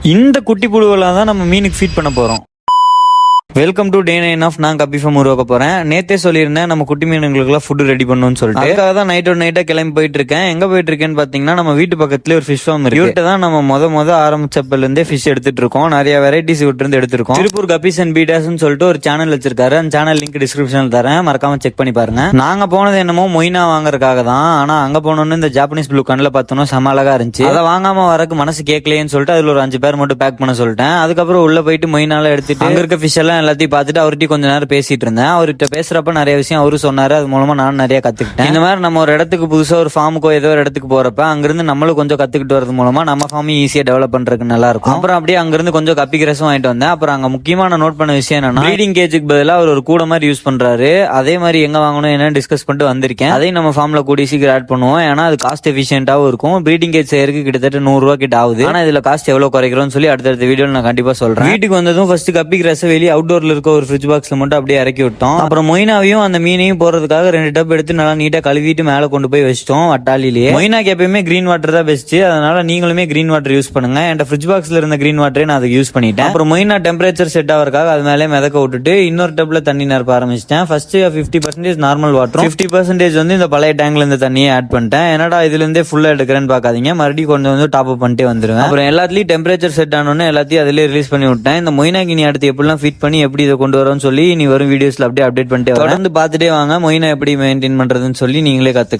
இந்த குட்டி புழுவெல்லாம் தான் நம்ம மீனுக்கு ஃபீட் பண்ண போறோம். வெல்கம் டு டே 9 ஆஃப் நான் கபிஃபம் உருவாக்க போறேன். நேத்தே சொல்லியிருந்தேன் நம்ம குட்டி மீனுங்களுக்குலாம் ஃபுட் ரெடி பண்ணணும்னு சொல்லிட்டு. அதுக்காக தான் நைட்டா கிளம்பி போயிட்டு இருக்கேன். எங்க போயிட்டு இருக்கேன்னு பாத்தீங்கன்னா நம்ம வீட்டு பக்கத்துல ஒரு ஃபிஷ் ஃபார்ம் இருக்கு. இவர்கிட்ட தான் நம்ம முத ஆரம்பிச்சப்பல இருந்தே ஃபிஷ் எடுத்துட்டு இருக்கோம். நிறைய வெரைட்டிஸ் விட்டு இருந்து எடுத்திருக்கோம். திருப்பூர் கபீஸ் அண்ட் பீடாஸ்ன்னு சொல்லிட்டு ஒரு சேனல் வச்சிருக்காரு. அந்த சேனல் லிங்க் டிஸ்கிரிப்ஷன்ல தரேன், மறக்காம செக் பண்ணி பாருங்க. நாங்க போனது என்னமோ மொய்னா வாங்குறதுக்காக தான். ஆனா அங்க போனோன்னு இந்த ஜாப்பனீஸ் ப்ளூ கண்ணில் பார்த்தோம்னா செம அழகா இருந்துச்சு. அதை வாங்காம வரக்கு மனசு கேட்கலையேன்னு சொல்லிட்டு அதுல ஒரு 5 பேர் மட்டும் பேக் பண்ண சொல்லிட்டேன். அதுக்கப்புறம் உள்ள போயிட்டு மொய்னால எடுத்துட்டு அங்க இருக்க ஃபிஷ் எல்லாம் எல்லாத்தையும் பார்த்துட்டு அவர்கிட்ட கொஞ்ச நேரம் பேசிட்டு இருந்தேன். அவர்கிட்ட பேசுறப்ப நிறைய விஷயம் அவரு சொன்னாரு. அது மூலமா நான் நிறைய கத்துக்கிட்டேன். இந்த மாதிரி நம்ம ஒரு இடத்துக்கு புதுசா ஒரு ஃபார்முக்கோ ஏதோ ஒரு இடத்துக்கு போறப்ப அங்கிருந்து நம்மளும் கொஞ்சம் கத்துக்கிட்டு வரது மூலமா நம்ம ஃபார்ம் ஈஸியா டெவலப் பண்றதுக்கு நல்லா இருக்கும். அப்புறம் அப்படியே அங்கிருந்து கொஞ்சம் கப்பி கிரஸும் வாங்கிட்டு வந்தேன். அப்புறம் அங்க முக்கியமான நோட் பண்ண விஷயம் என்னன்னா ப்ரீடிங் கேஜுக்கு பதிலா அவர் ஒரு கூட மாதிரி யூஸ் பண்றாரு. அதே மாதிரி எங்க வாங்கணும் என்னன்னு டிஸ்கஸ் பண்ணிட்டு வந்திருக்கேன். அதையும் நம்ம ஃபார்ம்ல கூடி சீக்கிரம் ஆட் பண்ணுவோம். ஏன்னா அது காஸ்ட் எஃபிஷியன்டாவும் இருக்கும். ப்ரீடிங் கேஜ் செய்யறதுக்கு கிட்டத்தட்ட 100 ரூபா கிட்ட ஆகுது. ஆனா இதுல காஸ்ட் எவ்வளவு குறைக்கிறோம்னு சொல்லி அடுத்த வீடியோல நான் கண்டிப்பா சொல்றேன். வீட்டுக்கு வந்ததும் ஃபர்ஸ்ட் கப்பி கிரஸ் வெளியே அவுட்டோர்ல இருக்க ஒரு ஃப்ரிட்ஜ் பாக்ஸ்ல மட்டும் அப்படியே இறக்கி விட்டோம். அப்புறம் மொய்னாவையும் அந்த மீனையும் போறதுக்காக 2 டப் எடுத்து நல்லா நீட்டா கழுவிட்டு மேல கொண்டு போய் வச்சிட்டோம் வட்டாலிலேயே. மொய்னாக்கு எப்பயுமே கிரீன் வாட்டர் தான் பெஸ்ட். அதனால நீங்களுமே கிரீன் வாட்டர் யூஸ் பண்ணுங்க. என் ஃப்ரிட்ஜ் பாக்ஸ்ல இருந்த கிரீன் வாட்டரே நான் அதை யூஸ் பண்ணிட்டேன். அப்புறம் மொய்னா டெம்பரேச்சர் செட் ஆகிறதுக்காக அது மேலே மிதக்க விட்டுட்டு இன்னொரு டப்ல தண்ணி நிரப்ப ஆரம்பிச்சிட்டேன். ஃபர்ஸ்ட் 50% நார்மல் வாட்டர், 50% வந்து இந்த பழைய டேங்க்ல இந்த தண்ணியை ஆட் பண்ணிட்டேன். என்னடா இதுல இருந்தே ஃபுல்லா எடுக்கிறேன்னு பாக்காதீங்க, மறுபடியும் கொஞ்சம் வந்து டாப் அப் பண்ணிட்டே வந்துருவேன். அப்புறம் எல்லாத்துலயும் டெம்பரேச்சர் செட் ஆனோன்னு எல்லாத்தையும் அதிலே ரிலீஸ் பண்ணி விட்டேன். இந்த மொய்னாக்கு நீ அடுத்து எப்படிலாம் ஃபிட் பண்ணி எப்படி இதை கொண்டு வரோம்னு சொல்லி நீ வரும் வீடியோஸ்ல அப்படியே அப்டேட் பண்ணிட்டே தொடர்ந்து பார்த்துட்டே வாங்க. மொய்னா எப்படி மெயின்டைன் பண்றதுன்னு சொல்லி நீங்களே கத்துக்கலாம்.